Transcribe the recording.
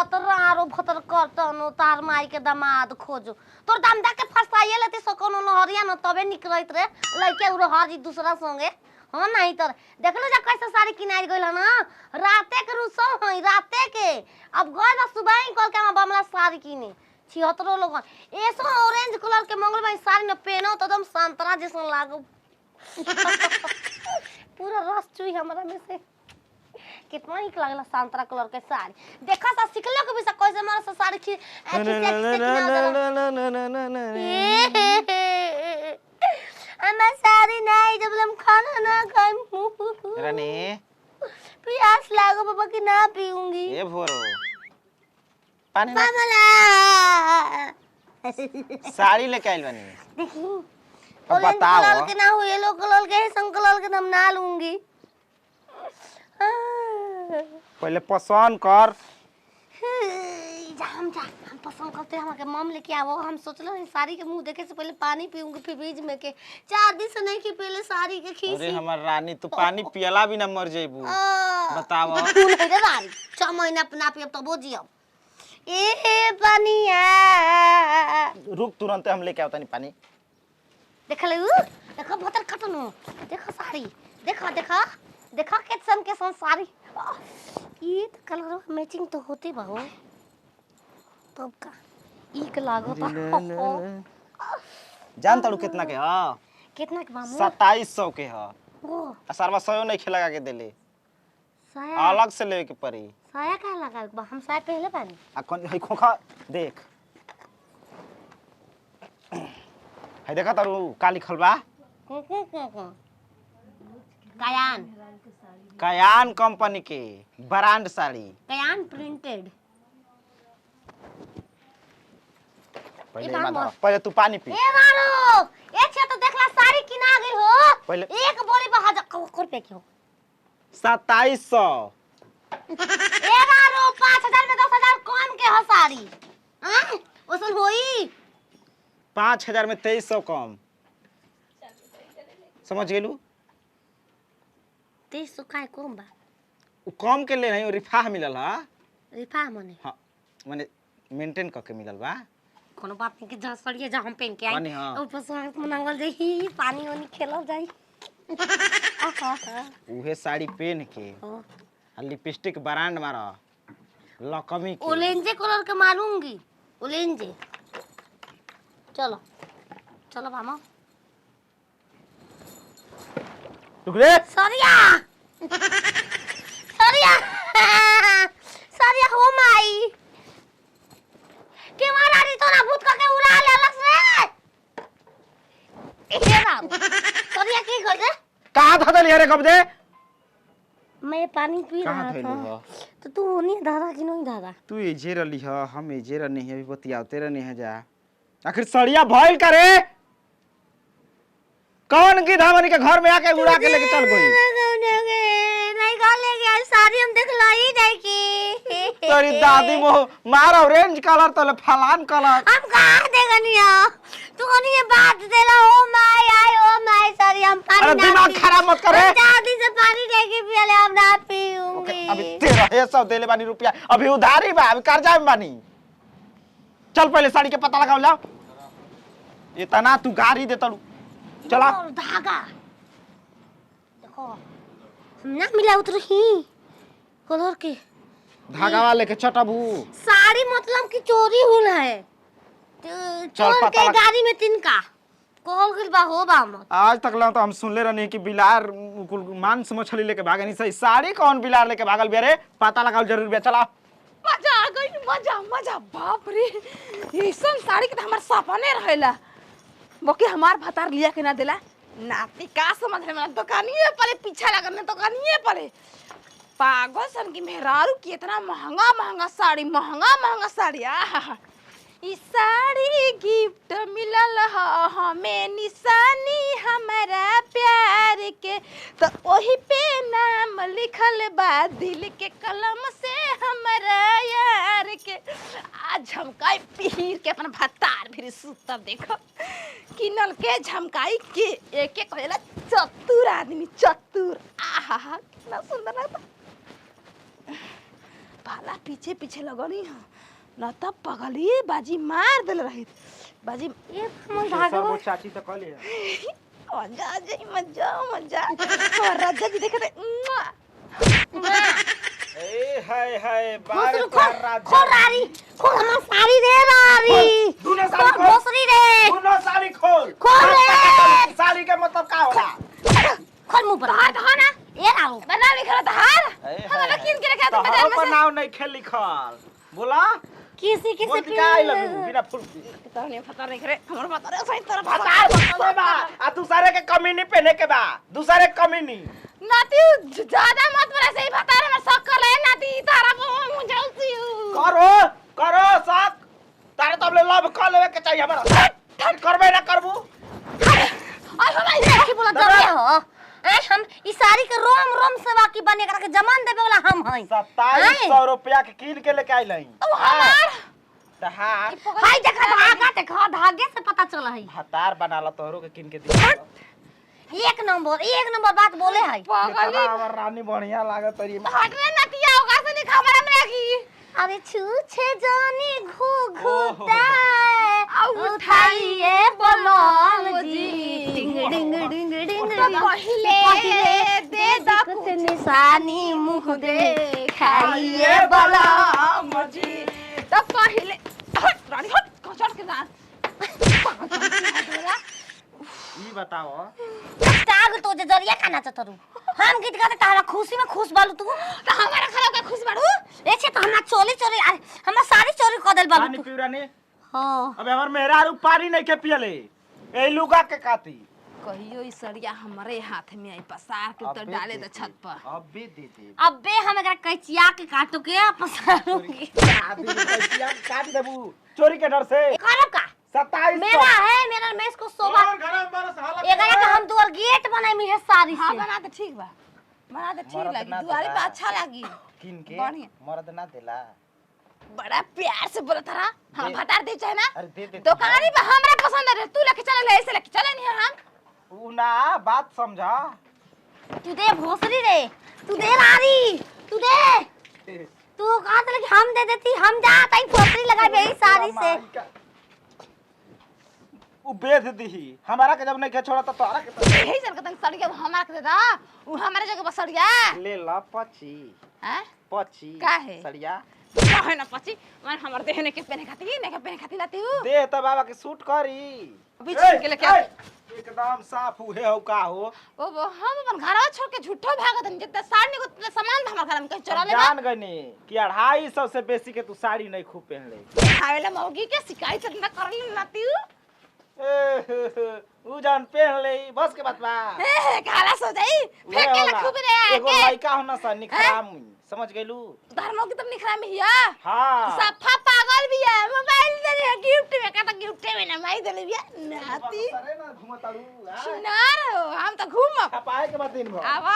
भतर आरो भतर करतन तार माई के दामाद खोजो तोर दामदा के फसाइए लेती सकोनो लहरिया न तबे निकलत रे लइके उरो हाजी दूसरा संगे हां नहीं तर देखलो जा कैसे साड़ी किनाई गइल ना राते के रुसो हई राते के अब गइल बा सुबह ही कल के हम बमला साड़ी किने 76 लोग ऐसा ऑरेंज कलर के मंगल भाई साड़ी न पहनो तो एकदम संतरा जैसा लागो पूरा रस चुई हमरा में से कितना ही लागला संतरा कलर के साड़ी देखा सा सिखलो के भी सा कैसे मारा सा साड़ी की हमें साड़ी नहीं जब हम खाना ना खाएं रानी प्यास लागो बाबा की ना पीऊंगी ए भोरो पानी मामला साड़ी लेके आइल बानी देखी अब बताओ कलर के ना हो येलो कलर के संकलर के हम ना लूंगी पहले पसंद कर हम पसंद करते हमारे मम लेके आवो हम सोचलो साड़ी के मुंह देखे से पहले पानी पीऊंगी फ्रिज में के 4 दिन से नहीं कि पहले साड़ी के खींची अरे हमर रानी तू पानी पियला भी ना मर जइबू बताओ तू नहीं रे रानी 6 महीना अपना पियब तो वो जियब ए पानिया रुक तुरंत हम लेके आवतानी पानी देख ले देखो भतर खटनो देखो साड़ी देखो देखो देखो कैसन साड़ी ये तो कलर मैचिंग तो होते बाबू तब का एक लागता जान तड़ू कितना के हां कितना के मामू 2700 के हां ओ सरवा 100 नहीं खिला के देले साया अलग से लेवे के पड़ी साया का लगा बा हम साया पहले पानी आ कौन है खोखा देख है देखा तारू का लिखल बा कयान कंपनी के ब्रांड साड़ी कयान प्रिंटेड पहले तू पानी पी ए मारो ए छे तो देखला साड़ी किना गई हो पहले एक बोरी बहा जा कर पे क्यों 2700 ए मारो 5000 में 10000 कम के हो साड़ी हां ओसन होई 5000 में 2300 कम समझ गेलू 2300 काय कम बा उ कम के ले नहीं रिफाह मिलल हा रिफा मने हां माने मेंटेन क के मिलल बा कोनो बात नहीं के जा सड़िए जा हम पहन के आई हाँ। ऊपर से मनावल जाई पानी वानी खेलल जाई उहे साड़ी पहन के आ लिपस्टिक ब्रांड मारा लकमी के ऑरेंज कलर के मारूंगी ऑरेंज चलो चलो मामा रुक रे सरिया सरिया सरिया हो माई के मारी तो ना भूत का के उड़ा ले अलग से ए राम सरिया की कर दे कहां था दे रे कब दे मैं पानी पी रहा कहां थैलू था हो तो तू नहीं दादा कि नहीं दादा तू एजे रली ह हम एजे रनी है अभी बतियाते रहनी है जा आखिर सड़िया भइल करे कौन की धामनी के घर में आके उड़ा के लेके चल गई नहीं खा ले गया सारी हम देख लाई नहीं की तेरी दादी वो मार ऑरेंज कलर तो फलान कलर हम कहां देगा निया तू नहीं बात देला oh my I oh my sorry हम पानी अरे दिमाग खराब मत करे दादी से पानी लेके पिया ले हम ना पीऊंगी अभी तेरा है सब देले बानी रुपया अभी उधारी बा अभी कर्जा में बानी चल पहले साड़ी के पता लगाओ ला इतना तू गाड़ी दे तलू चला धागा देखो हम ना मिला उतर ही कलर के धागा वाले के चटबू साड़ी मतलब की चोरी हुल है चोर के गाड़ी में तिनका कॉल कर बा हो बा मत आज तक ला तो हम सुनले रहनी कि बिलार मांस मछली लेके भागे नहीं सही साड़ी कौन बिलार लेके भागल बे रे पता लगाओ जरूर बे चला मजा आ गई मजा मजा बाप रे ऐसन साड़ी के हमार सपने रहेला बाकी हमार भतार लिया के ना देला नाती का समझ में दुकानिए पले पीछे लगने दुकानिए पले पागल सन की मेहरारू की इतना महंगा महंगा साड़ी आहा ई साड़ी गिफ्ट मिलल हमें निशानी हमारा प्यार के तो वही पे नाम लिखल बा दिल के कलम से हमारा यार के आज झमकाई पीर के अपन भतार फिर सुतब देखो किनल के झमकाई के एक एक कहला चतुर आदमी चतुर आहा कितना सुंदर लगता भाला पीछे पीछे लगनी है न तब पगली बाजी मार दिल रही बाजी ये हम भागो वो चाची तो कहली है मजा जाई मजा और राजा जी देखे ए हाय बाग भोसरू कर खोल राजा खोल रारी खोल हमार साड़ी दे रारी दोनों साड़ी खोल भोसरी रे दोनों साड़ी खोल खोल रे साड़ी के मतलब का होला खोल मुंह पर हाथ हो ना ये रारो बना लिखा था हार हमरा किन के रखा तो था बाजार हम में नाव नहीं खेल लिखल बोला किसी किसी बोल का आई लव यू बिना फुल से पता नहीं करे हमर पता रे सही तरह हतार बकले बा आ दूसरे के कमी नहीं पहने के बा दूसरे कमी नहीं नाती ज्यादा मत बोले सही बता रे मैं शक कर ले नाती तारा मुझे करो शक तारे तब ले लव कर लेवे के चाहिए हमरा करबे ना करबू और हमारी की बोला जमे हो ए हम ई साड़ी के रोम रोम से बाकी बने करा के जमान देबे वाला हम हई 2700 रुपया के कीन के लेके आइल हई तो हमार तहार हाय देखा धागे से पता चला हई हतार बनाला तोहरो के कीन के दी एक नंबर बात बोले हई पगली हमर रानी बढ़िया लागत तरी हटने नतिया होगा से नहीं खबर हमरा की अरे छूछे जानी घुघुता ओहो। उठाइए बलम जी डिंग डिंग डिंग डिंग पहिले दे दा कुछ निशानी मुंह दे खाइए बलम जी तो पहिले रानी हट कचड़ के जा ई बताओ टाग तो जे जरिया खाना चतरू हम गीत गाते तारा खुशी में खुश बालू तू तो हमारा खला के खुश बाड़ू एछे तो हमरा चोरी अरे हमरा साड़ी चोरी कर देल पानी बालू तू पीरानी हां अबे हमर मेहरारू पानी नहीं के पियले ए लुगा के काती कहियो ई सड़िया हमारे हाथ में आई पसार के उतर डाले द छत पर अबे दे दे अबे हम एकरा कैचिया के काटो के पसारूंगी आदमी पैसा काट देबू चोरी के डर से करब का 2700 मेरा मैं इसको सोबा गरम बरस हाला एकरा के हम तोर गेट बनाई है साड़ी हां से बना दे ठीक बा बना दे ठीक मरद लगी ना दुआरी देला। पे अच्छा लगी किन के बढ़िया। मर्द ना देला बड़ा प्यार से बोलत रहा हम दे- भटार दे चाहे ना अरे दे दे दुकानी पे हमरा पसंद है तू लेके चले ले ऐसे लेके चले नहीं हम उ ना बात समझा तू दे भोसरी रे तू दे रारी तू दे तू कहा था कि हम दे देती हम जात आई भोसरी लगा बे साड़ी से उ बेच दीही हमारा के जब नहीं के छोड़ा तो तोरा के तो यही सर के सड़ी के हमरा के दे दा उ हमारे जगह बसड़िया ले ला पची हैं पची का है? सड़िया काहे ना पची मैं हमर देहने के पहने खाती नहीं के पहने खाती लाती हूं दे तो बाबा के सूट करी बीच के लेके आ। एकदम साफ हुए हो का हो ओ वो हम अपन घरवा छोड़ के झूठो भागत हन जितना साड़ी को सामान हमर घर में कहीं चोरा ले जान गनी कि 250 से बेसी के तू साड़ी नहीं खूब पहन ले खावेला मौगी के शिकायत ना कर ले लाती हूं उ जान पहन ले बस के बात बा ए काला सो जाई फेंक के खूब रे एगो लड़का होना सा निखराम समझ गेलू धर्मों की तब निखरा में हिया हां सफा पागल भी है मोबाइल दे रे गिफ्ट में का गिफ्ट में ना माई देले बिया नाती सरे ना घुमताड़ू सुनार हम तो घूम छपाए के बाद दिन भर आवा